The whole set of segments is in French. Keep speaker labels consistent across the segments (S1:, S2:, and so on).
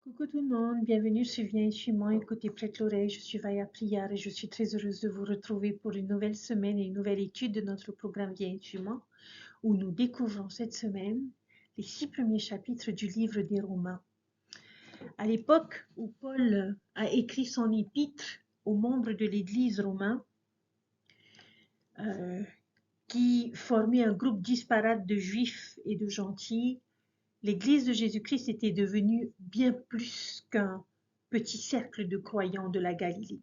S1: Coucou tout le monde, bienvenue sur Viens et suis-moi, écoutez prête l'oreille, je suis Vaya Prière et je suis très heureuse de vous retrouver pour une nouvelle semaine et une nouvelle étude de notre programme Viens et suis-moi, où nous découvrons cette semaine les 6 premiers chapitres du livre des Romains. À l'époque où Paul a écrit son épître aux membres de l'Église romaine, qui formait un groupe disparate de juifs et de gentils, l'Église de Jésus-Christ était devenue bien plus qu'un petit cercle de croyants de la Galilée.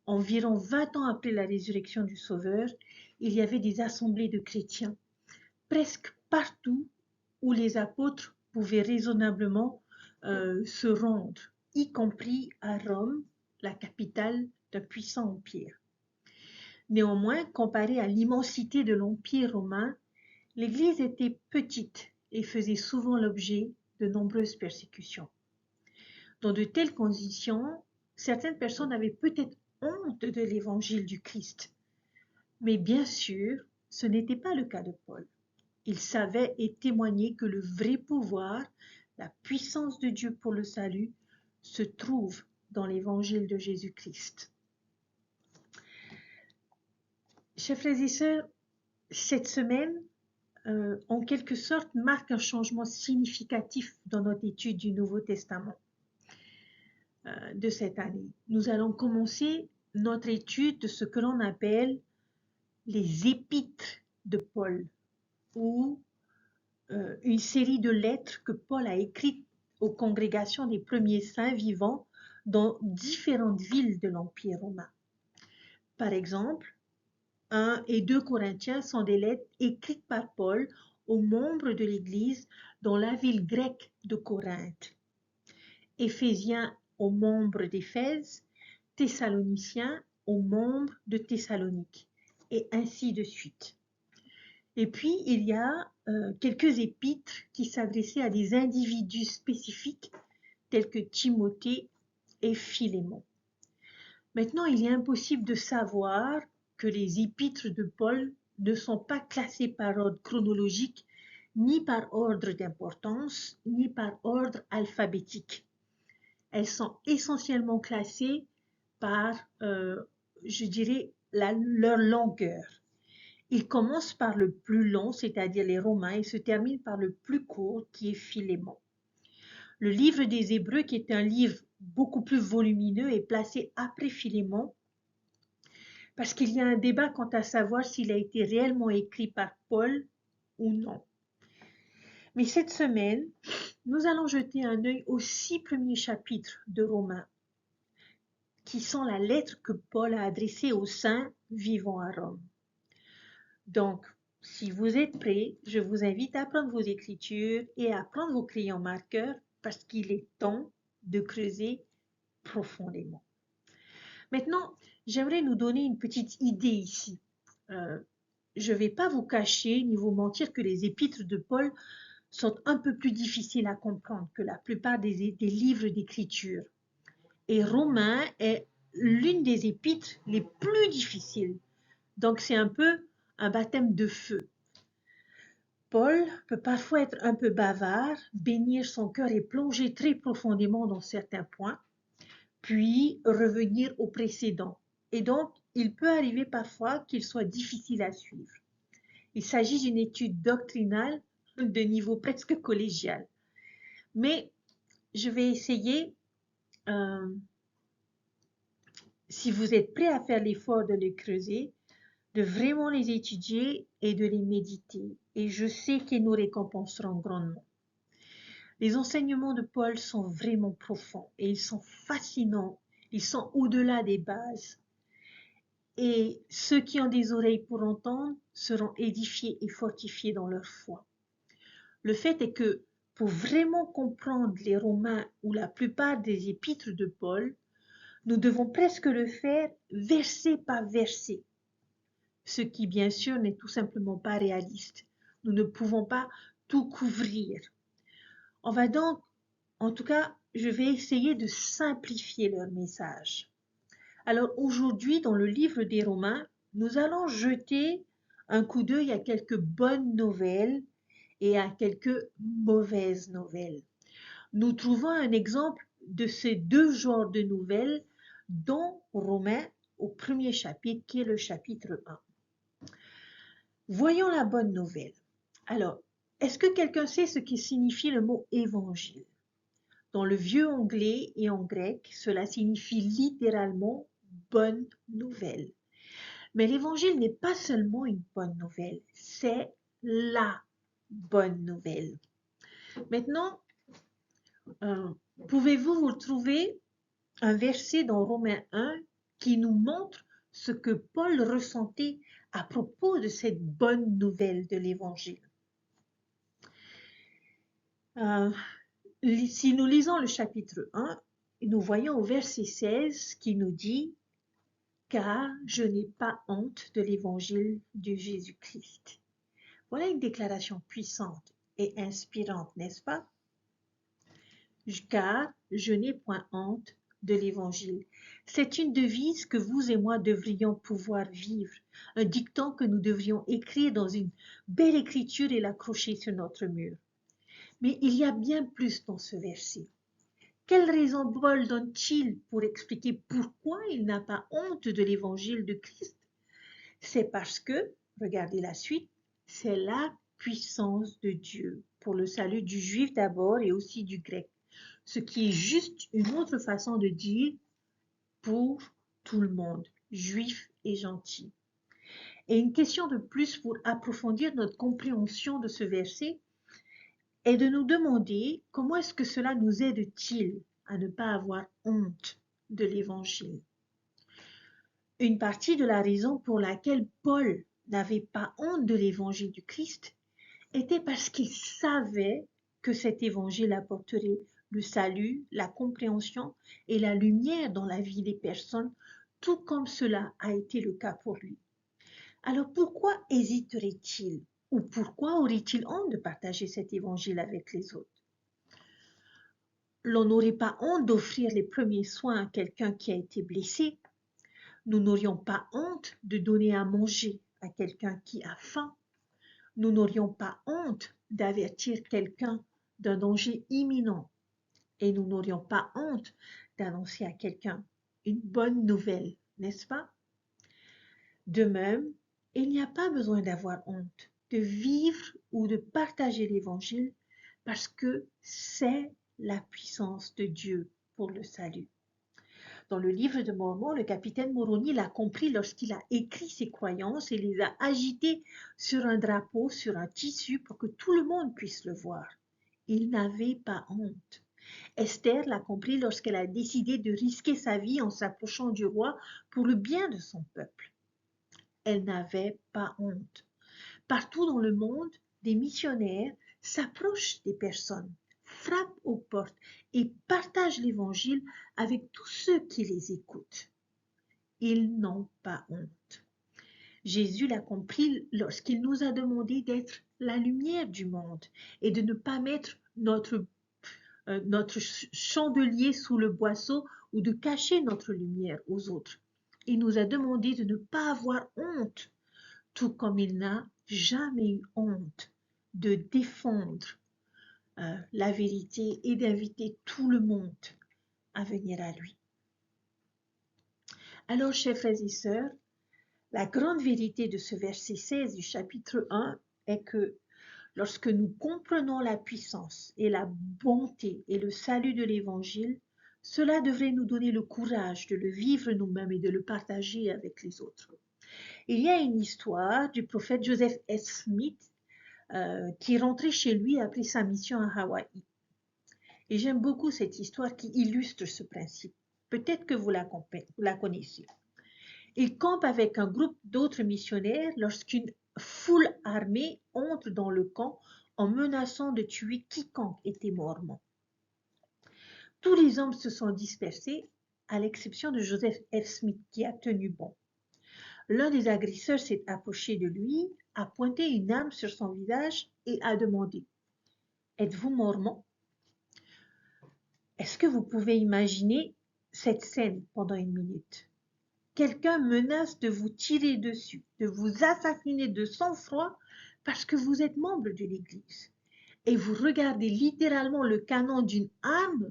S1: Environ 20 ans après la résurrection du Sauveur, il y avait des assemblées de chrétiens, presque partout où les apôtres pouvaient raisonnablement se rendre, y compris à Rome, la capitale d'un puissant empire. Néanmoins, comparé à l'immensité de l'Empire romain, l'Église était petite et faisait souvent l'objet de nombreuses persécutions. Dans de telles conditions, certaines personnes avaient peut-être honte de l'évangile du Christ. Mais bien sûr, ce n'était pas le cas de Paul. Il savait et témoignait que le vrai pouvoir, la puissance de Dieu pour le salut, se trouve dans l'évangile de Jésus-Christ. Chers frères et sœurs, cette semaine, en quelque sorte, marque un changement significatif dans notre étude du Nouveau Testament de cette année. Nous allons commencer notre étude de ce que l'on appelle les épîtres de Paul, ou une série de lettres que Paul a écrites aux congrégations des premiers saints vivants dans différentes villes de l'Empire romain. Par exemple, 1 et 2 Corinthiens sont des lettres écrites par Paul aux membres de l'Église dans la ville grecque de Corinthe. Éphésiens aux membres d'Éphèse, Thessaloniciens aux membres de Thessalonique, et ainsi de suite. Et puis, il y a quelques épîtres qui s'adressaient à des individus spécifiques, tels que Timothée et Philémon. Maintenant, il est impossible de savoir que les épîtres de Paul ne sont pas classées par ordre chronologique, ni par ordre d'importance, ni par ordre alphabétique. Elles sont essentiellement classées par, je dirais, leur longueur. Il commence par le plus long, c'est-à-dire les Romains, et se termine par le plus court, qui est Philémon. Le livre des Hébreux, qui est un livre beaucoup plus volumineux, est placé après Philémon, parce qu'il y a un débat quant à savoir s'il a été réellement écrit par Paul ou non. Mais cette semaine, nous allons jeter un œil aux 6 premiers chapitres de Romains, qui sont la lettre que Paul a adressée aux saints vivant à Rome. Donc, si vous êtes prêts, je vous invite à prendre vos écritures et à prendre vos crayons marqueurs parce qu'il est temps de creuser profondément. Maintenant, j'aimerais nous donner une petite idée ici. Je ne vais pas vous cacher ni vous mentir que les épîtres de Paul sont un peu plus difficiles à comprendre que la plupart des livres d'écriture. Et Romains est l'une des épîtres les plus difficiles. Donc, c'est un peu un baptême de feu. Paul peut parfois être un peu bavard, bénir son cœur et plonger très profondément dans certains points, puis revenir au précédent. Et donc, il peut arriver parfois qu'il soit difficile à suivre. Il s'agit d'une étude doctrinale de niveau presque collégial. Mais je vais essayer, si vous êtes prêt à faire l'effort de les creuser, de vraiment les étudier et de les méditer. Et je sais qu'ils nous récompenseront grandement. Les enseignements de Paul sont vraiment profonds et ils sont fascinants. Ils sont au-delà des bases. Et ceux qui ont des oreilles pour entendre seront édifiés et fortifiés dans leur foi. Le fait est que pour vraiment comprendre les Romains ou la plupart des épîtres de Paul, nous devons presque le faire verset par verset, ce qui bien sûr n'est tout simplement pas réaliste. Nous ne pouvons pas tout couvrir. On va donc, en tout cas, je vais essayer de simplifier leur message. Alors aujourd'hui, dans le livre des Romains, nous allons jeter un coup d'œil à quelques bonnes nouvelles et à quelques mauvaises nouvelles. Nous trouvons un exemple de ces deux genres de nouvelles dans Romains au premier chapitre, qui est le chapitre 1. Voyons la bonne nouvelle. Alors, est-ce que quelqu'un sait ce qui signifie le mot évangile? Dans le vieux anglais et en grec, cela signifie littéralement bonne nouvelle. Mais l'évangile n'est pas seulement une bonne nouvelle, c'est la bonne nouvelle. Maintenant, pouvez-vous vous trouver un verset dans Romains 1 qui nous montre ce que Paul ressentait à propos de cette bonne nouvelle de l'évangile? Si nous lisons le chapitre 1, nous voyons au verset 16 qui nous dit « Car je n'ai pas honte de l'évangile de Jésus-Christ ». Voilà une déclaration puissante et inspirante, n'est-ce pas? Car je n'ai point honte de l'évangile. C'est une devise que vous et moi devrions pouvoir vivre, un dicton que nous devrions écrire dans une belle écriture et l'accrocher sur notre mur. Mais il y a bien plus dans ce verset. Quelle raison Paul donne-t-il pour expliquer pourquoi il n'a pas honte de l'évangile de Christ? C'est parce que, regardez la suite, c'est la puissance de Dieu pour le salut du juif d'abord et aussi du grec, ce qui est juste une autre façon de dire pour tout le monde, juif et gentil. Et une question de plus pour approfondir notre compréhension de ce verset est de nous demander comment est-ce que cela nous aide-t-il à ne pas avoir honte de l'évangile. Une partie de la raison pour laquelle Paul n'avait pas honte de l'évangile du Christ était parce qu'il savait que cet évangile apporterait le salut, la compréhension et la lumière dans la vie des personnes, tout comme cela a été le cas pour lui. Alors pourquoi hésiterait-il ou pourquoi aurait-il honte de partager cet évangile avec les autres? L'on n'aurait pas honte d'offrir les premiers soins à quelqu'un qui a été blessé. Nous n'aurions pas honte de donner à manger à quelqu'un qui a faim. Nous n'aurions pas honte d'avertir quelqu'un d'un danger imminent. Et nous n'aurions pas honte d'annoncer à quelqu'un une bonne nouvelle, n'est-ce pas? De même, il n'y a pas besoin d'avoir honte de vivre ou de partager l'évangile parce que c'est la puissance de Dieu pour le salut. Dans le livre de Mormon, le capitaine Moroni l'a compris lorsqu'il a écrit ses croyances et les a agitées sur un drapeau, sur un tissu pour que tout le monde puisse le voir. Il n'avait pas honte. Esther l'a compris lorsqu'elle a décidé de risquer sa vie en s'approchant du roi pour le bien de son peuple. Elle n'avait pas honte. Partout dans le monde, des missionnaires s'approchent des personnes, frappent aux portes et partagent l'évangile avec tous ceux qui les écoutent. Ils n'ont pas honte. Jésus l'a compris lorsqu'il nous a demandé d'être la lumière du monde et de ne pas mettre notre chandelier sous le boisseau ou de cacher notre lumière aux autres. Il nous a demandé de ne pas avoir honte, tout comme il n'a jamais eu honte de défendre la vérité et d'inviter tout le monde à venir à lui. Alors, chers frères et sœurs, la grande vérité de ce verset 16 du chapitre 1 est que lorsque nous comprenons la puissance et la bonté et le salut de l'Évangile, cela devrait nous donner le courage de le vivre nous-mêmes et de le partager avec les autres. Il y a une histoire du prophète Joseph S. Smith qui est rentré chez lui après sa mission à Hawaï. Et j'aime beaucoup cette histoire qui illustre ce principe. Peut-être que vous la connaissez. Il campe avec un groupe d'autres missionnaires lorsqu'une foule armée entre dans le camp en menaçant de tuer quiconque était mormon. Tous les hommes se sont dispersés, à l'exception de Joseph F. Smith qui a tenu bon. L'un des agresseurs s'est approché de lui, a pointé une arme sur son visage et a demandé « Êtes-vous mormon ?» Est-ce que vous pouvez imaginer cette scène pendant une minute? Quelqu'un menace de vous tirer dessus, de vous assassiner de sang-froid parce que vous êtes membre de l'Église. et vous regardez littéralement le canon d'une arme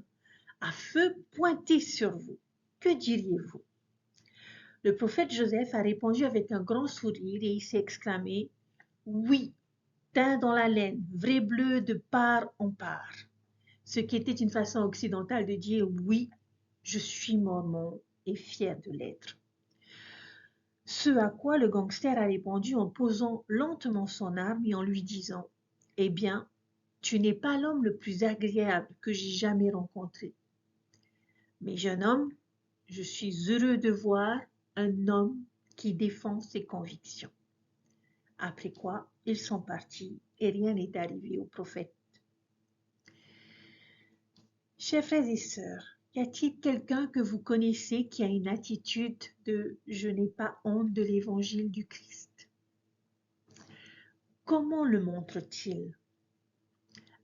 S1: à feu pointé sur vous. Que diriez-vous? Le prophète Joseph a répondu avec un grand sourire et il s'est exclamé, « Oui, teint dans la laine, vrai bleu de part en part. » Ce qui était une façon occidentale de dire, « Oui, je suis mormon et fier de l'être. » Ce à quoi le gangster a répondu en posant lentement son arme et en lui disant, « Eh bien, tu n'es pas l'homme le plus agréable que j'ai jamais rencontré. Mais jeune homme, je suis heureux de voir un homme qui défend ses convictions. » Après quoi, ils sont partis et rien n'est arrivé au prophète. Chers frères et sœurs, y a-t-il quelqu'un que vous connaissez qui a une attitude de « je n'ai pas honte de l'évangile du Christ » ? Comment le montre-t-il?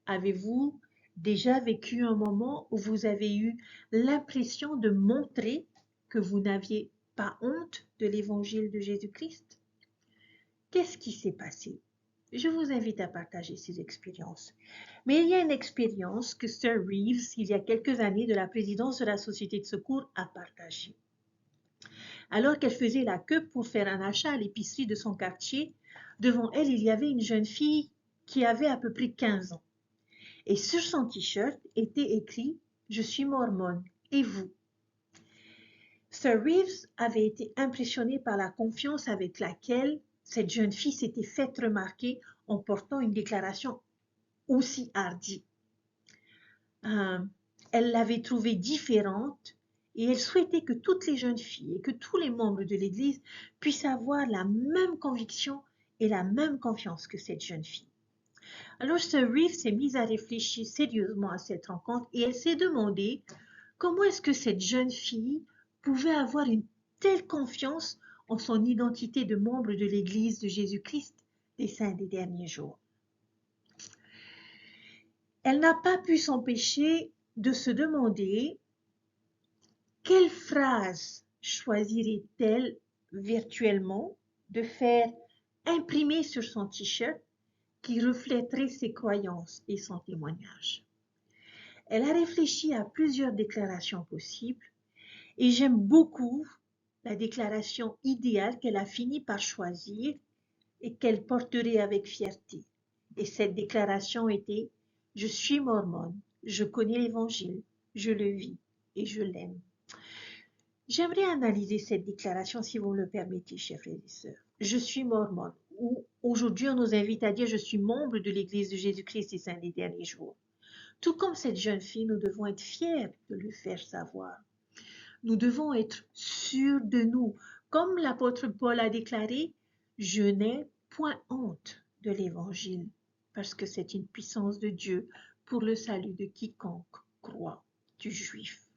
S1: Avez-vous déjà vécu un moment où vous avez eu l'impression de montrer que vous n'aviez pas honte de l'évangile de Jésus-Christ? Qu'est-ce qui s'est passé? Je vous invite à partager ces expériences. Mais il y a une expérience que Sir Reeves, il y a quelques années, de la présidence de la Société de secours, a partagée. Alors qu'elle faisait la queue pour faire un achat à l'épicerie de son quartier, devant elle, il y avait une jeune fille qui avait à peu près 15 ans. Et sur son t-shirt était écrit « Je suis mormone, et vous ?» Sir Reeves avait été impressionné par la confiance avec laquelle cette jeune fille s'était faite remarquer en portant une déclaration aussi hardie. Elle l'avait trouvée différente et elle souhaitait que toutes les jeunes filles et que tous les membres de l'Église puissent avoir la même conviction et la même confiance que cette jeune fille. Alors Sir Reeves s'est mise à réfléchir sérieusement à cette rencontre et elle s'est demandé comment est-ce que cette jeune fille pouvait avoir une telle confiance en son identité de membre de l'Église de Jésus-Christ des saints des derniers jours. Elle n'a pas pu s'empêcher de se demander quelle phrase choisirait-elle virtuellement de faire imprimer sur son t-shirt qui reflèterait ses croyances et son témoignage. Elle a réfléchi à plusieurs déclarations possibles et j'aime beaucoup la déclaration idéale qu'elle a fini par choisir et qu'elle porterait avec fierté. Et cette déclaration était « Je suis mormone, je connais l'Évangile, je le vis et je l'aime. » J'aimerais analyser cette déclaration si vous me le permettez, chers frères et sœurs. Je suis mormone. Aujourd'hui, on nous invite à dire « Je suis membre de l'Église de Jésus-Christ des saints des derniers jours ». Tout comme cette jeune fille, nous devons être fiers de le faire savoir. Nous devons être sûrs de nous. Comme l'apôtre Paul a déclaré, « Je n'ai point honte de l'Évangile, parce que c'est une puissance de Dieu pour le salut de quiconque croit, du juif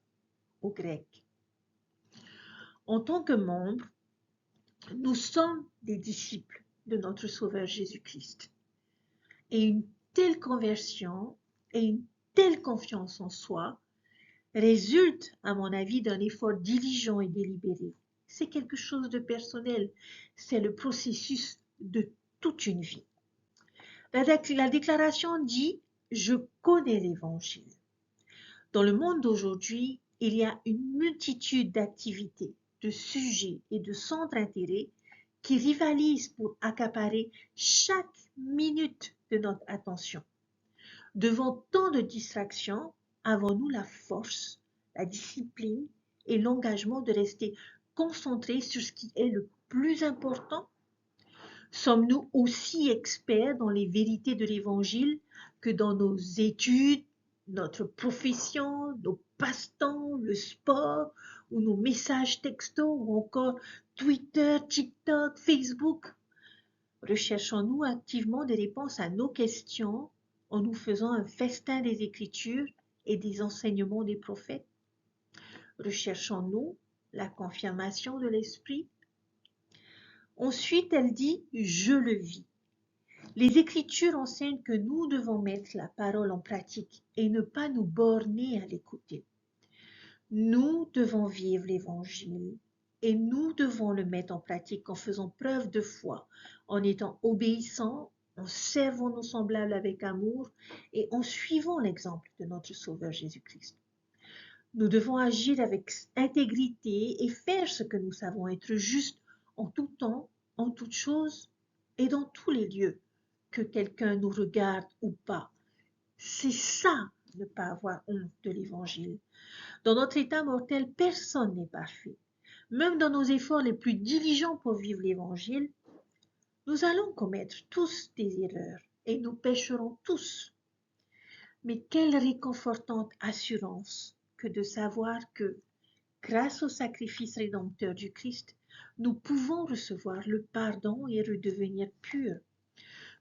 S1: au grec. » En tant que membres, nous sommes des disciples de notre Sauveur Jésus-Christ. Et une telle conversion et une telle confiance en soi résulte, à mon avis, d'un effort diligent et délibéré. C'est quelque chose de personnel. C'est le processus de toute une vie. La déclaration dit « Je connais l'Évangile ». Dans le monde d'aujourd'hui, il y a une multitude d'activités, de sujets et de centres d'intérêt qui rivalisent pour accaparer chaque minute de notre attention. Devant tant de distractions, avons-nous la force, la discipline et l'engagement de rester concentrés sur ce qui est le plus important? Sommes-nous aussi experts dans les vérités de l'Évangile que dans nos études, notre profession, nos passe-temps, le sport, ou nos messages textos, ou encore Twitter, TikTok, Facebook? Recherchons-nous activement des réponses à nos questions en nous faisant un festin des Écritures et des enseignements des prophètes? Recherchons-nous la confirmation de l'Esprit? Ensuite, elle dit « Je le vis ». Les Écritures enseignent que nous devons mettre la parole en pratique et ne pas nous borner à l'écouter. Nous devons vivre l'Évangile et nous devons le mettre en pratique en faisant preuve de foi, en étant obéissants, en servant nos semblables avec amour et en suivant l'exemple de notre Sauveur Jésus-Christ. Nous devons agir avec intégrité et faire ce que nous savons être juste en tout temps, en toutes choses et dans tous les lieux, que quelqu'un nous regarde ou pas. C'est ça, ne pas avoir honte de l'Évangile. Dans notre état mortel, personne n'est parfait. Même dans nos efforts les plus diligents pour vivre l'Évangile, nous allons commettre tous des erreurs et nous pécherons tous. Mais quelle réconfortante assurance que de savoir que, grâce au sacrifice rédempteur du Christ, nous pouvons recevoir le pardon et redevenir purs.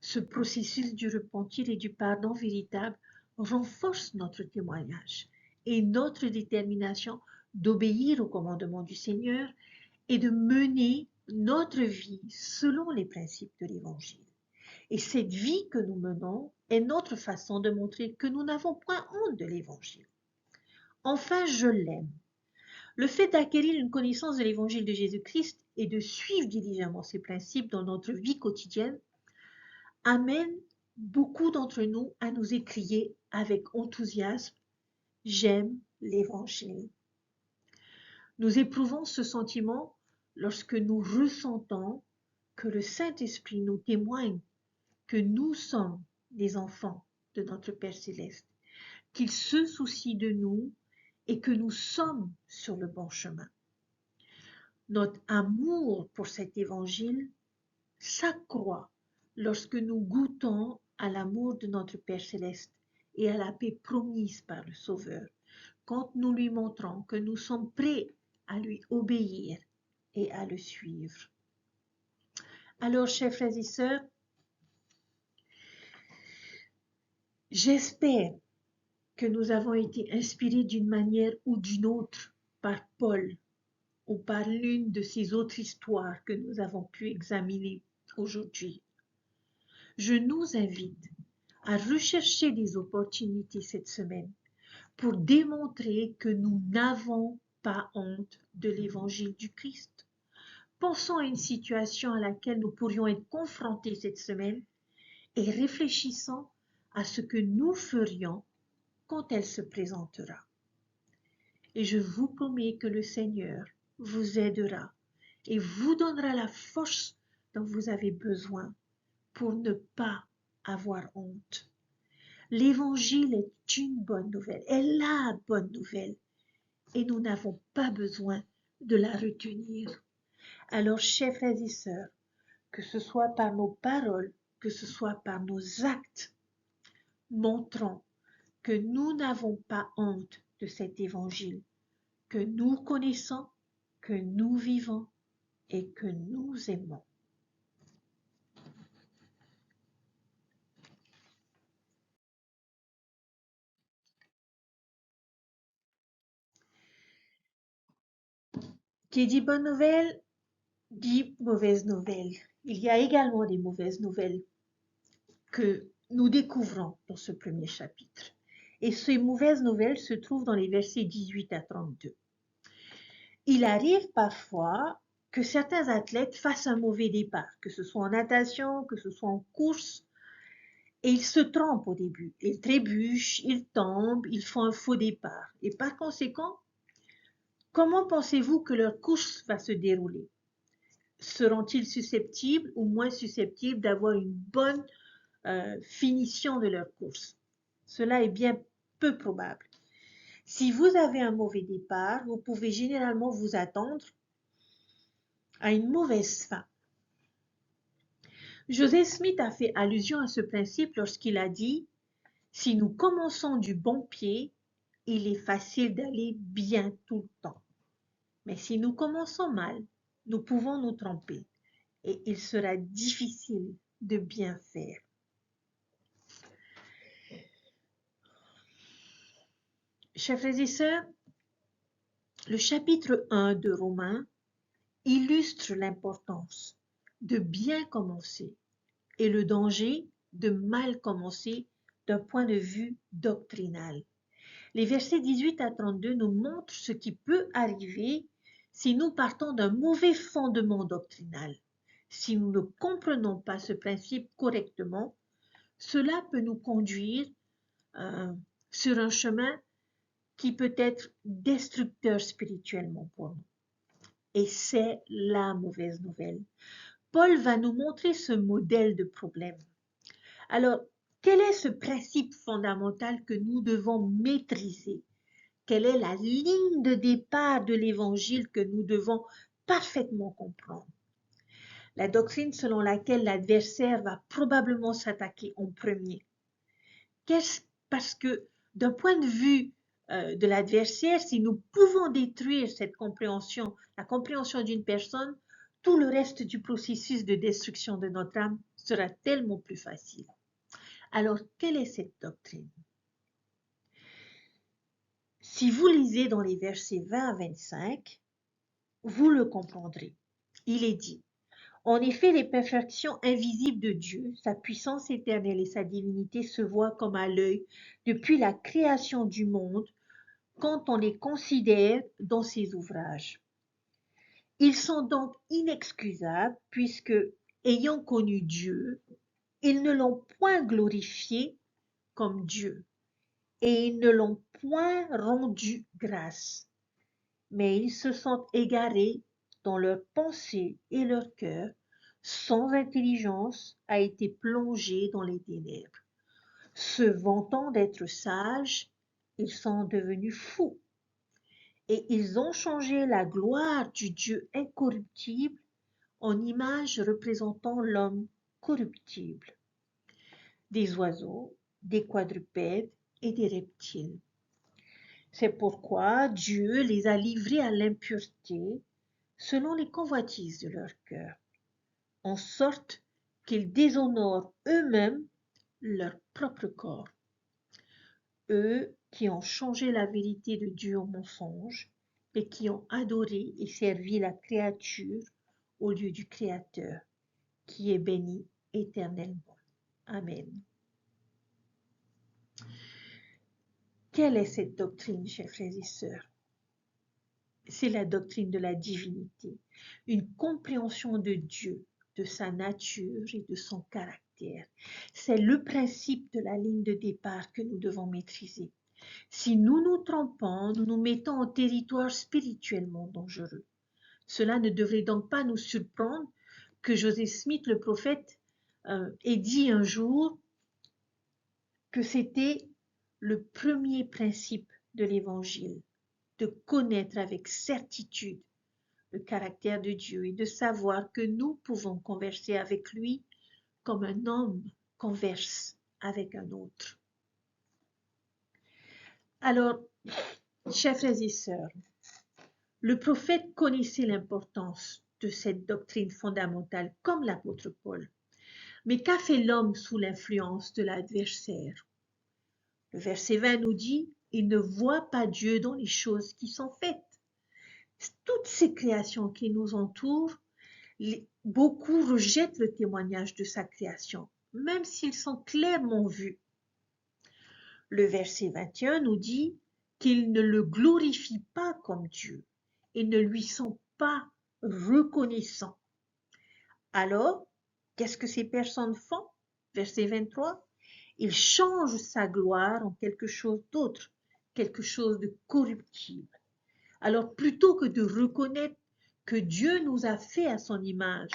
S1: Ce processus du repentir et du pardon véritable renforce notre témoignage et notre détermination d'obéir au commandement du Seigneur et de mener notre vie selon les principes de l'Évangile. Et cette vie que nous menons est notre façon de montrer que nous n'avons point honte de l'Évangile. Enfin, je l'aime. Le fait d'acquérir une connaissance de l'Évangile de Jésus-Christ et de suivre diligemment ses principes dans notre vie quotidienne amène beaucoup d'entre nous à nous écrier avec enthousiasme « J'aime l'Évangile ». Nous éprouvons ce sentiment lorsque nous ressentons que le Saint-Esprit nous témoigne que nous sommes des enfants de notre Père Céleste, qu'il se soucie de nous et que nous sommes sur le bon chemin. Notre amour pour cet évangile s'accroît lorsque nous goûtons à l'amour de notre Père Céleste et à la paix promise par le Sauveur, quand nous lui montrons que nous sommes prêts à lui obéir et à le suivre. Alors, chers frères et sœurs, j'espère que nous avons été inspirés d'une manière ou d'une autre par Paul ou par l'une de ces autres histoires que nous avons pu examiner aujourd'hui. Je nous invite à rechercher des opportunités cette semaine pour démontrer que nous n'avons pas honte de l'évangile du Christ. Pensons à une situation à laquelle nous pourrions être confrontés cette semaine et réfléchissons à ce que nous ferions quand elle se présentera. Et je vous promets que le Seigneur vous aidera et vous donnera la force dont vous avez besoin pour ne pas avoir honte. L'Évangile est une bonne nouvelle, est la bonne nouvelle, et nous n'avons pas besoin de la retenir. Alors, chers frères et sœurs, que ce soit par nos paroles, que ce soit par nos actes, montrons que nous n'avons pas honte de cet évangile, que nous connaissons, que nous vivons et que nous aimons. Qui dit bonne nouvelle, dit mauvaise nouvelle. Il y a également des mauvaises nouvelles que nous découvrons dans ce premier chapitre. Et ces mauvaises nouvelles se trouvent dans les versets 18 à 32. Il arrive parfois que certains athlètes fassent un mauvais départ, que ce soit en natation, que ce soit en course, et ils se trompent au début. Ils trébuchent, ils tombent, ils font un faux départ. Et par conséquent, comment pensez-vous que leur course va se dérouler? Seront-ils susceptibles ou moins susceptibles d'avoir une bonne finition de leur course? Cela est bien peu probable. Si vous avez un mauvais départ, vous pouvez généralement vous attendre à une mauvaise fin. Joseph Smith a fait allusion à ce principe lorsqu'il a dit « Si nous commençons du bon pied, il est facile d'aller bien tout le temps. Mais si nous commençons mal, nous pouvons nous tromper et il sera difficile de bien faire. » Chers frères et sœurs, le chapitre 1 de Romains illustre l'importance de bien commencer et le danger de mal commencer d'un point de vue doctrinal. Les versets 18 à 32 nous montrent ce qui peut arriver si nous partons d'un mauvais fondement doctrinal, Si nous ne comprenons pas ce principe correctement, cela peut nous conduire euh, sur un chemin qui peut être destructeur spirituellement pour nous. Et c'est la mauvaise nouvelle. Paul va nous montrer ce modèle de problème. Alors, quel est ce principe fondamental que nous devons maîtriser? Quelle est la ligne de départ de l'évangile que nous devons parfaitement comprendre? La doctrine selon laquelle l'adversaire va probablement s'attaquer en premier. Parce que d'un point de vue de l'adversaire, si nous pouvons détruire cette compréhension, la compréhension d'une personne, tout le reste du processus de destruction de notre âme sera tellement plus facile. Alors, quelle est cette doctrine? Si vous lisez dans les versets 20 à 25, vous le comprendrez. Il est dit, en effet, les perfections invisibles de Dieu, sa puissance éternelle et sa divinité se voient comme à l'œil depuis la création du monde quand on les considère dans ses ouvrages. Ils sont donc inexcusables puisque, ayant connu Dieu, ils ne l'ont point glorifié comme Dieu et ils ne l'ont point rendu grâce, mais ils se sont égarés dans leurs pensées et leur cœur, sans intelligence a été plongé dans les ténèbres. Se vantant d'être sages, ils sont devenus fous et ils ont changé la gloire du Dieu incorruptible en image représentant l'homme corruptible, des oiseaux, des quadrupèdes et des reptiles. C'est pourquoi Dieu les a livrés à l'impureté selon les convoitises de leur cœur, en sorte qu'ils déshonorent eux-mêmes leur propre corps. Eux qui ont changé la vérité de Dieu en mensonge et qui ont adoré et servi la créature au lieu du Créateur, qui est béni éternellement. Amen. Quelle est cette doctrine, chers frères et sœurs? C'est la doctrine de la divinité, une compréhension de Dieu, de sa nature et de son caractère. C'est le principe de la ligne de départ que nous devons maîtriser. Si nous nous trompons, nous nous mettons en territoire spirituellement dangereux. Cela ne devrait donc pas nous surprendre que Joseph Smith, le prophète, ait dit un jour que c'était le premier principe de l'Évangile, de connaître avec certitude le caractère de Dieu et de savoir que nous pouvons converser avec lui comme un homme converse avec un autre. Alors, chers frères et sœurs, le prophète connaissait l'importance de cette doctrine fondamentale comme l'apôtre Paul. Mais qu'a fait l'homme sous l'influence de l'adversaire? Le verset 20 nous dit, il ne voit pas Dieu dans les choses qui sont faites. Toutes ces créations qui nous entourent, beaucoup rejettent le témoignage de sa création, même s'ils sont clairement vus. Le verset 21 nous dit qu'ils ne le glorifient pas comme Dieu et ne lui sont pas reconnaissants. Alors, qu'est-ce que ces personnes font? Verset 23, ils changent sa gloire en quelque chose d'autre, quelque chose de corruptible. Alors, plutôt que de reconnaître que Dieu nous a fait à son image,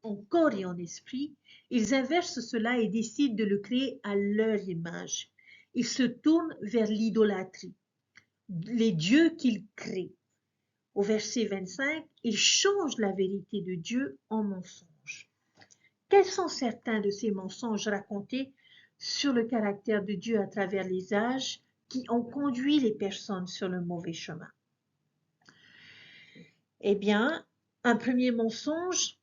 S1: en corps et en esprit, ils inversent cela et décident de le créer à leur image. Ils se tournent vers l'idolâtrie, les dieux qu'ils créent. Au verset 25, ils changent la vérité de Dieu en mensonge. Quels sont certains de ces mensonges racontés sur le caractère de Dieu à travers les âges qui ont conduit les personnes sur le mauvais chemin? Eh bien, un premier mensonge,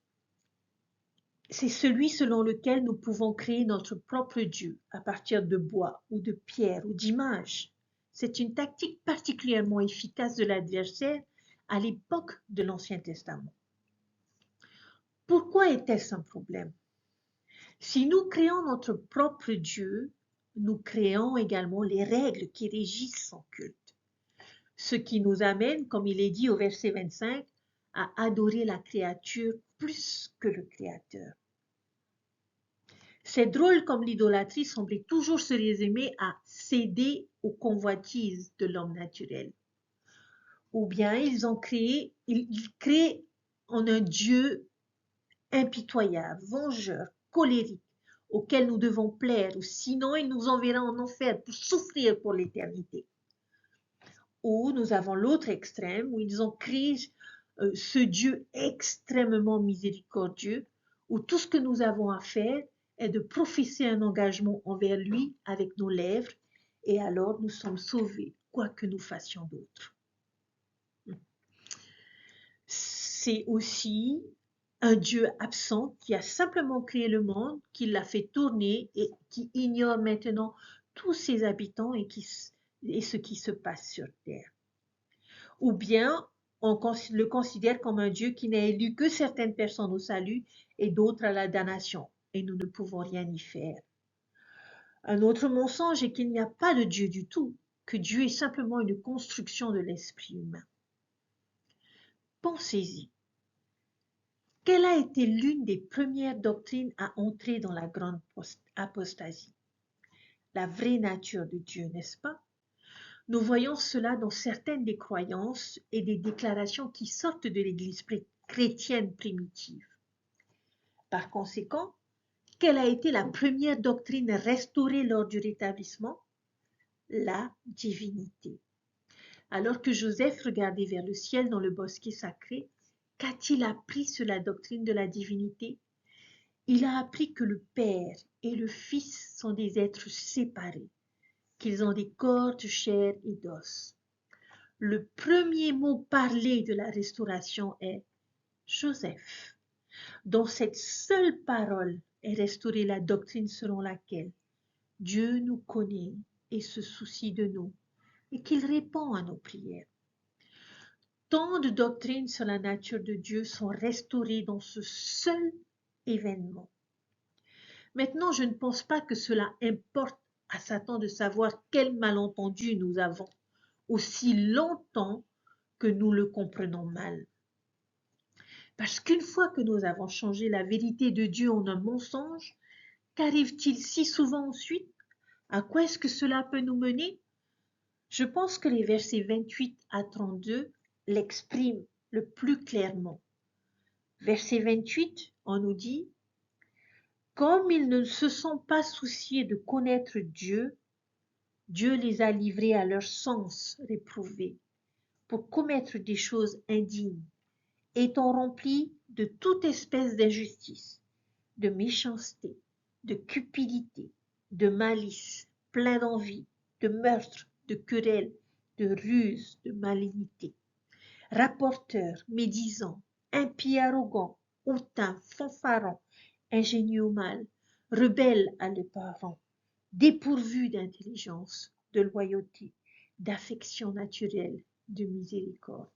S1: c'est celui selon lequel nous pouvons créer notre propre Dieu à partir de bois ou de pierre ou d'images. C'est une tactique particulièrement efficace de l'adversaire à l'époque de l'Ancien Testament. Pourquoi était-ce un problème? Si nous créons notre propre Dieu, nous créons également les règles qui régissent son culte. Ce qui nous amène, comme il est dit au verset 25, à adorer la créature plus que le Créateur. C'est drôle comme l'idolâtrie semblait toujours se résumer à céder aux convoitises de l'homme naturel. Ou bien ils créent en un Dieu impitoyable, vengeur, colérique, auquel nous devons plaire, ou sinon il nous enverra en enfer pour souffrir pour l'éternité. Ou nous avons l'autre extrême, où ils ont créé ce Dieu extrêmement miséricordieux, où tout ce que nous avons à faire est de professer un engagement envers lui avec nos lèvres, et alors nous sommes sauvés, quoi que nous fassions d'autre. C'est aussi un Dieu absent qui a simplement créé le monde, qui l'a fait tourner et qui ignore maintenant tous ses habitants et ce qui se passe sur terre. Ou bien on le considère comme un Dieu qui n'a élu que certaines personnes au salut et d'autres à la damnation, et nous ne pouvons rien y faire. Un autre mensonge est qu'il n'y a pas de Dieu du tout, que Dieu est simplement une construction de l'esprit humain. Pensez-y. Quelle a été l'une des premières doctrines à entrer dans la grande apostasie? La vraie nature de Dieu, n'est-ce pas? Nous voyons cela dans certaines des croyances et des déclarations qui sortent de l'Église chrétienne primitive. Par conséquent, quelle a été la première doctrine restaurée lors du rétablissement? La divinité. Alors que Joseph regardait vers le ciel dans le bosquet sacré, qu'a-t-il appris sur la doctrine de la divinité? Il a appris que le Père et le Fils sont des êtres séparés, qu'ils ont des corps de chair et d'os. Le premier mot parlé de la restauration est Joseph. Dans cette seule parole est restaurée la doctrine selon laquelle Dieu nous connaît et se soucie de nous et qu'il répond à nos prières. Tant de doctrines sur la nature de Dieu sont restaurées dans ce seul événement. Maintenant, je ne pense pas que cela importe à Satan de savoir quel malentendu nous avons, aussi longtemps que nous le comprenons mal. Parce qu'une fois que nous avons changé la vérité de Dieu en un mensonge, qu'arrive-t-il si souvent ensuite? À quoi est-ce que cela peut nous mener? Je pense que les versets 28 à 32 l'expriment le plus clairement. Verset 28, on nous dit « Comme ils ne se sont pas souciés de connaître Dieu, Dieu les a livrés à leur sens réprouvé pour commettre des choses indignes, étant remplis de toute espèce d'injustice, de méchanceté, de cupidité, de malice, plein d'envie, de meurtre, de querelle, de ruse, de malignité, rapporteurs, médisants, impies arrogants, hautains, fanfarons, ingénieux au mal, rebelles à leurs parents, dépourvus d'intelligence, de loyauté, d'affection naturelle, de miséricorde.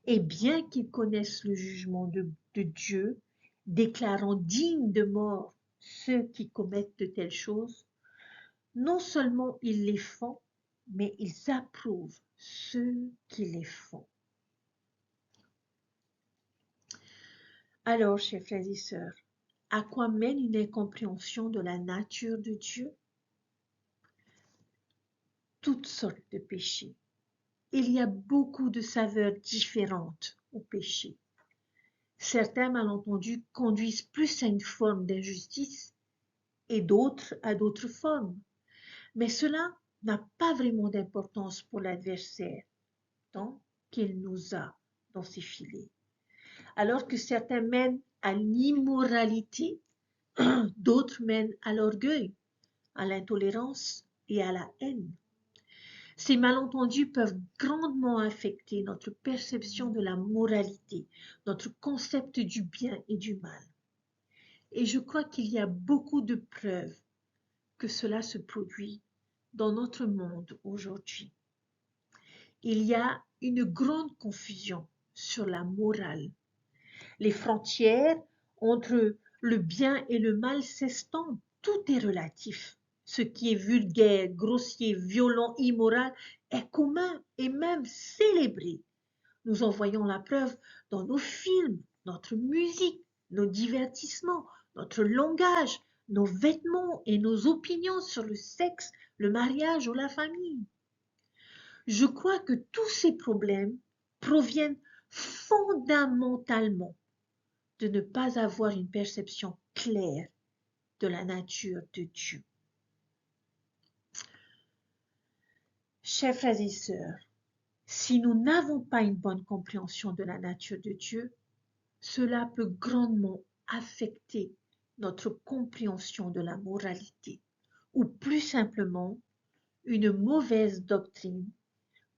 S1: Et bien qu'ils connaissent le jugement de Dieu, déclarant dignes de mort ceux qui commettent de telles choses, non seulement ils les font, mais ils approuvent ceux qui les font. Alors, chers frères et sœurs, à quoi mène une incompréhension de la nature de Dieu? Toutes sortes de péchés. Il y a beaucoup de saveurs différentes au péché. Certains malentendus conduisent plus à une forme d'injustice et d'autres à d'autres formes. Mais cela n'a pas vraiment d'importance pour l'adversaire, tant qu'il nous a dans ses filets. Alors que certains mènent à l'immoralité, d'autres mènent à l'orgueil, à l'intolérance et à la haine. Ces malentendus peuvent grandement affecter notre perception de la moralité, notre concept du bien et du mal. Et je crois qu'il y a beaucoup de preuves que cela se produit dans notre monde aujourd'hui. Il y a une grande confusion sur la morale. Les frontières entre le bien et le mal s'estompent. Tout est relatif. Ce qui est vulgaire, grossier, violent, immoral est commun et même célébré. Nous en voyons la preuve dans nos films, notre musique, nos divertissements, notre langage, nos vêtements et nos opinions sur le sexe, le mariage ou la famille. Je crois que tous ces problèmes proviennent fondamentalement de ne pas avoir une perception claire de la nature de Dieu. Chers frères et sœurs, si nous n'avons pas une bonne compréhension de la nature de Dieu, cela peut grandement affecter notre compréhension de la moralité, ou plus simplement, une mauvaise doctrine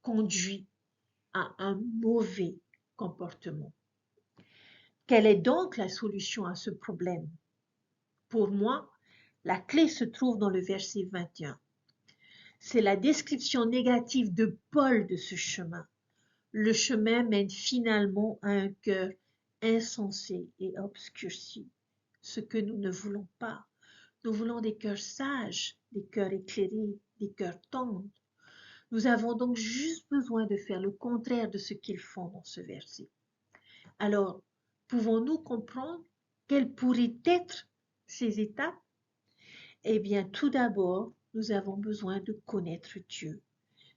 S1: conduit à un mauvais comportement. Quelle est donc la solution à ce problème? Pour moi, la clé se trouve dans le verset 21. C'est la description négative de Paul de ce chemin. Le chemin mène finalement à un cœur insensé et obscurci, ce que nous ne voulons pas. Nous voulons des cœurs sages, des cœurs éclairés, des cœurs tendres. Nous avons donc juste besoin de faire le contraire de ce qu'ils font dans ce verset. Alors, pouvons-nous comprendre quelles pourraient être ces étapes? Eh bien, tout d'abord, nous avons besoin de connaître Dieu.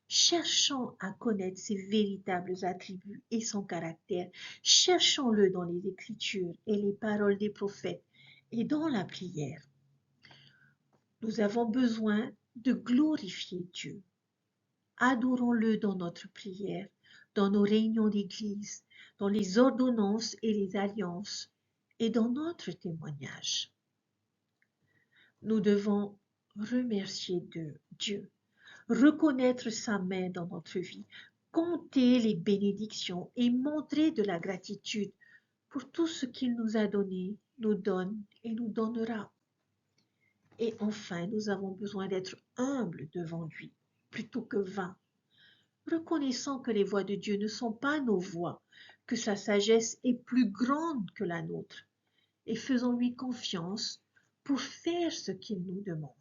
S1: Cherchons à connaître ses véritables attributs et son caractère. Cherchons-le dans les Écritures et les paroles des prophètes et dans la prière. Nous avons besoin de glorifier Dieu. Adorons-le dans notre prière, dans nos réunions d'église, dans les ordonnances et les alliances et dans notre témoignage. Nous devons remercier Dieu, reconnaître sa main dans notre vie, compter les bénédictions et montrer de la gratitude pour tout ce qu'il nous a donné, nous donne et nous donnera. Et enfin, nous avons besoin d'être humbles devant lui, plutôt que vains, reconnaissant que les voies de Dieu ne sont pas nos voies, que sa sagesse est plus grande que la nôtre, et faisons-lui confiance pour faire ce qu'il nous demande.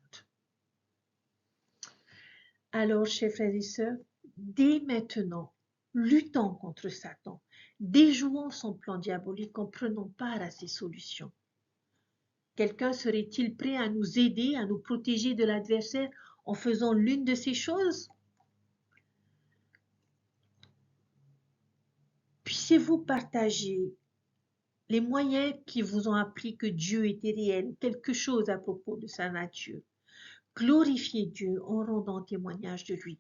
S1: Alors, chers frères et sœurs, dès maintenant, luttons contre Satan, déjouons son plan diabolique en prenant part à ses solutions. Quelqu'un serait-il prêt à nous aider, à nous protéger de l'adversaire en faisant l'une de ces choses? Puissiez-vous partager les moyens qui vous ont appris que Dieu était réel, quelque chose à propos de sa nature. Glorifiez Dieu en rendant témoignage de lui.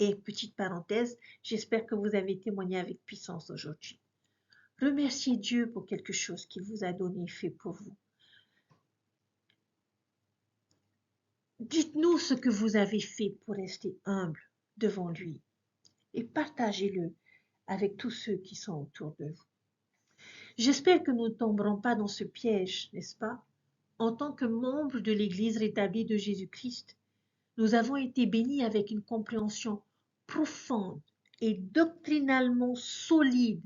S1: Et petite parenthèse, j'espère que vous avez témoigné avec puissance aujourd'hui. Remerciez Dieu pour quelque chose qu'il vous a donné, fait pour vous. Dites-nous ce que vous avez fait pour rester humble devant lui et partagez-le avec tous ceux qui sont autour de vous. J'espère que nous ne tomberons pas dans ce piège, n'est-ce pas? En tant que membres de l'Église rétablie de Jésus-Christ, nous avons été bénis avec une compréhension profonde et doctrinalement solide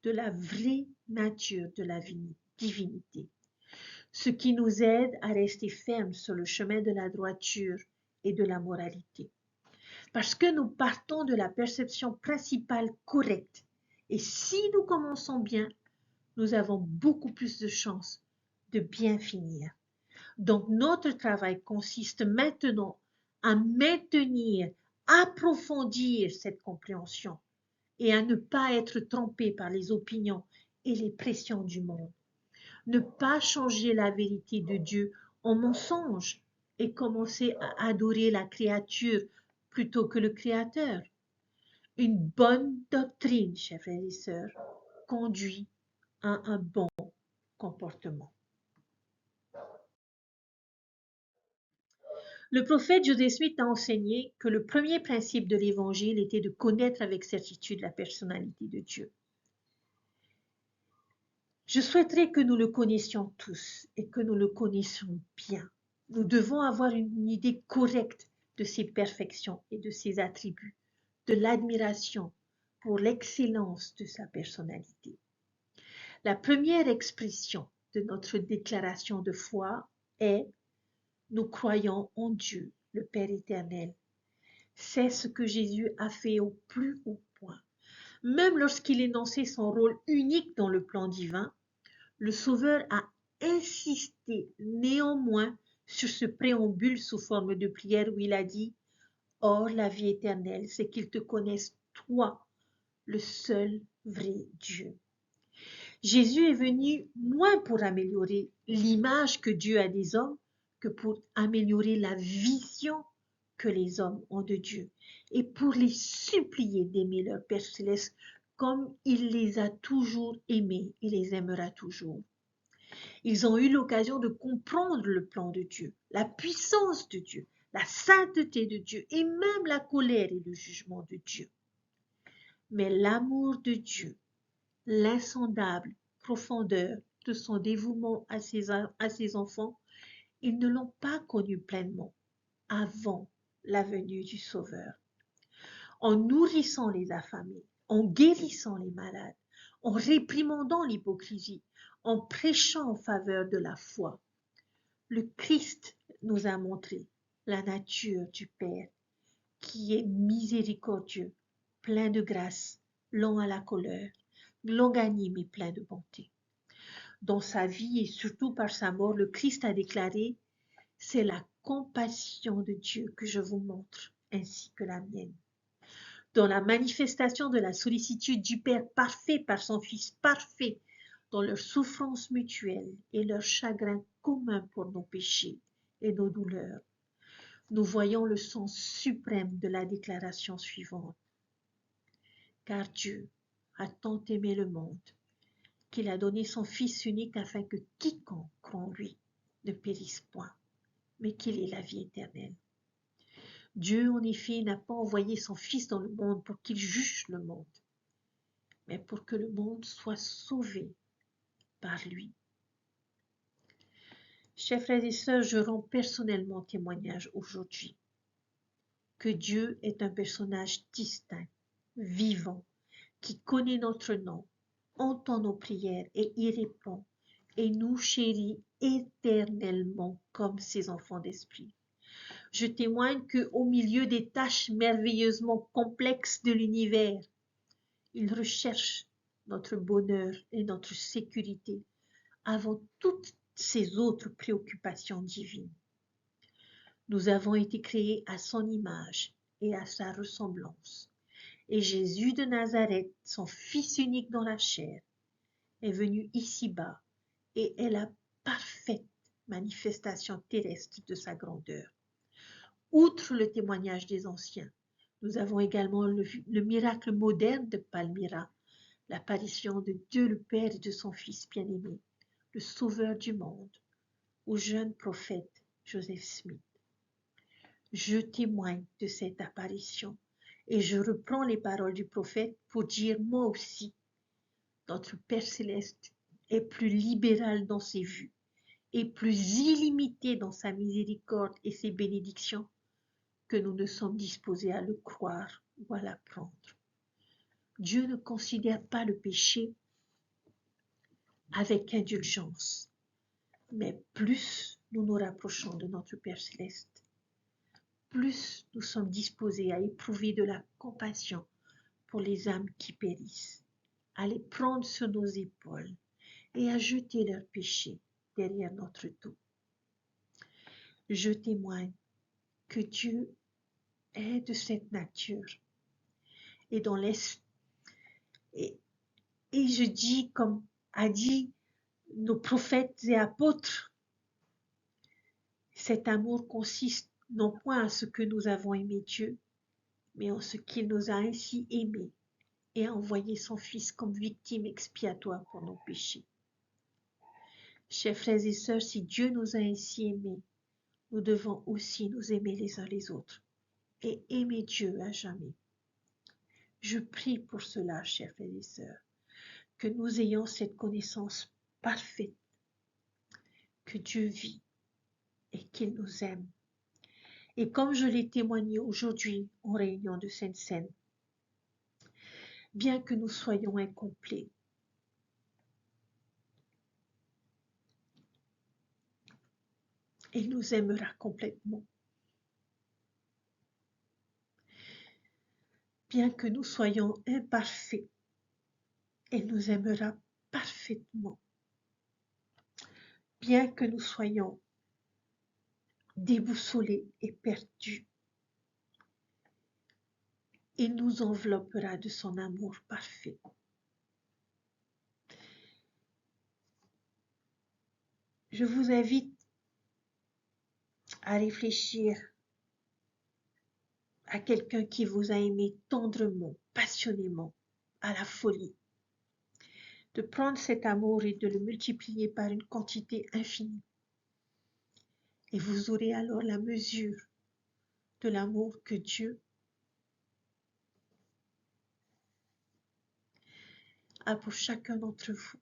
S1: de la vraie nature de la divinité, ce qui nous aide à rester fermes sur le chemin de la droiture et de la moralité. Parce que nous partons de la perception principale correcte, et si nous commençons bien, nous avons beaucoup plus de chances de bien finir. Donc, notre travail consiste maintenant à maintenir, approfondir cette compréhension et à ne pas être trompé par les opinions et les pressions du monde. Ne pas changer la vérité de Dieu en mensonge et commencer à adorer la créature plutôt que le Créateur. Une bonne doctrine, chers frères et sœurs, conduit à un bon comportement. Le prophète Joseph Smith a enseigné que le premier principe de l'Évangile était de connaître avec certitude la personnalité de Dieu. Je souhaiterais que nous le connaissions tous et que nous le connaissions bien. Nous devons avoir une idée correcte de ses perfections et de ses attributs, de l'admiration pour l'excellence de sa personnalité. La première expression de notre déclaration de foi est « Nous croyons en Dieu, le Père éternel ». C'est ce que Jésus a fait au plus haut point. Même lorsqu'il énonçait son rôle unique dans le plan divin, le Sauveur a insisté néanmoins sur ce préambule sous forme de prière où il a dit: Or, la vie éternelle, c'est qu'ils te connaissent, toi, le seul vrai Dieu. Jésus est venu moins pour améliorer l'image que Dieu a des hommes que pour améliorer la vision que les hommes ont de Dieu et pour les supplier d'aimer leur Père céleste comme il les a toujours aimés et les aimera toujours. Ils ont eu l'occasion de comprendre le plan de Dieu, la puissance de Dieu, la sainteté de Dieu et même la colère et le jugement de Dieu. Mais l'amour de Dieu, l'insondable profondeur de son dévouement à ses enfants, ils ne l'ont pas connu pleinement avant la venue du Sauveur. En nourrissant les affamés, en guérissant les malades, en réprimandant l'hypocrisie, en prêchant en faveur de la foi, le Christ nous a montré la nature du Père, qui est miséricordieux, plein de grâce, lent à la colère, longanime et plein de bonté. Dans sa vie et surtout par sa mort, le Christ a déclaré: c'est la compassion de Dieu que je vous montre, ainsi que la mienne. Dans la manifestation de la sollicitude du Père parfait par son Fils parfait, dans leur souffrance mutuelle et leur chagrin commun pour nos péchés et nos douleurs, nous voyons le sens suprême de la déclaration suivante. Car Dieu a tant aimé le monde qu'il a donné son Fils unique afin que quiconque croit en lui ne périsse point, mais qu'il ait la vie éternelle. Dieu, en effet, n'a pas envoyé son Fils dans le monde pour qu'il juge le monde, mais pour que le monde soit sauvé par lui. Chers frères et sœurs, je rends personnellement témoignage aujourd'hui que Dieu est un personnage distinct, vivant, qui connaît notre nom, entend nos prières et y répond, et nous chérit éternellement comme ses enfants d'esprit. Je témoigne qu'au milieu des tâches merveilleusement complexes de l'univers, il recherche notre bonheur et notre sécurité avant toutes ces autres préoccupations divines. Nous avons été créés à son image et à sa ressemblance. Et Jésus de Nazareth, son Fils unique dans la chair, est venu ici-bas et est la parfaite manifestation terrestre de sa grandeur. Outre le témoignage des anciens, nous avons également le miracle moderne de Palmyra, l'apparition de Dieu le Père et de son Fils bien-aimé, le Sauveur du monde, au jeune prophète Joseph Smith. Je témoigne de cette apparition et je reprends les paroles du prophète pour dire moi aussi, notre Père céleste est plus libéral dans ses vues et plus illimité dans sa miséricorde et ses bénédictions que nous ne sommes disposés à le croire ou à l'apprendre. Dieu ne considère pas le péché avec indulgence, mais plus nous nous rapprochons de notre Père céleste, plus nous sommes disposés à éprouver de la compassion pour les âmes qui périssent, à les prendre sur nos épaules et à jeter leurs péchés derrière notre dos. Je témoigne que Dieu est de cette nature et dans et je dis comme a dit nos prophètes et apôtres, cet amour consiste non point à ce que nous avons aimé Dieu, mais en ce qu'il nous a ainsi aimés et a envoyé son Fils comme victime expiatoire pour nos péchés. Chers frères et sœurs, si Dieu nous a ainsi aimés, nous devons aussi nous aimer les uns les autres et aimer Dieu à jamais. Je prie pour cela, chers frères et sœurs, que nous ayons cette connaissance parfaite, que Dieu vit et qu'il nous aime. Et comme je l'ai témoigné aujourd'hui en réunion de Sainte-Seine, bien que nous soyons incomplets, il nous aimera complètement. Bien que nous soyons imparfaits, il nous aimera parfaitement. Bien que nous soyons déboussolés et perdus, il nous enveloppera de son amour parfait. Je vous invite à réfléchir à quelqu'un qui vous a aimé tendrement, passionnément, à la folie, de prendre cet amour et de le multiplier par une quantité infinie. Et vous aurez alors la mesure de l'amour que Dieu a pour chacun d'entre vous.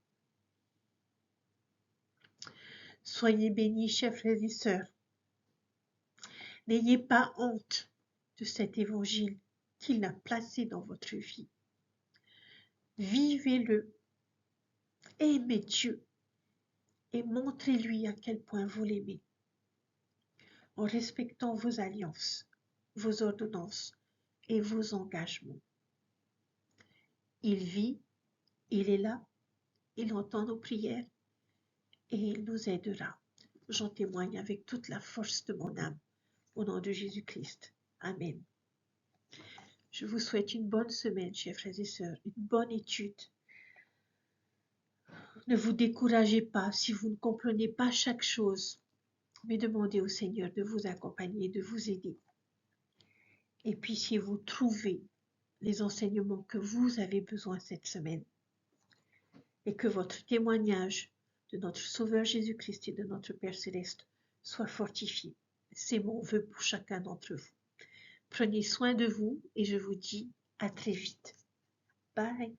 S1: Soyez bénis, chers frères et sœurs. N'ayez pas honte de cet évangile qu'il a placé dans votre vie. Vivez-le, aimez Dieu et montrez-lui à quel point vous l'aimez, en respectant vos alliances, vos ordonnances et vos engagements. Il vit, il est là, il entend nos prières et il nous aidera. J'en témoigne avec toute la force de mon âme, au nom de Jésus-Christ. Amen. Je vous souhaite une bonne semaine, chers frères et sœurs, une bonne étude. Ne vous découragez pas si vous ne comprenez pas chaque chose, mais demandez au Seigneur de vous accompagner, de vous aider. Et puis si vous trouvez les enseignements que vous avez besoin cette semaine et que votre témoignage de notre Sauveur Jésus-Christ et de notre Père Céleste soit fortifié, c'est mon vœu pour chacun d'entre vous. Prenez soin de vous et je vous dis à très vite. Bye.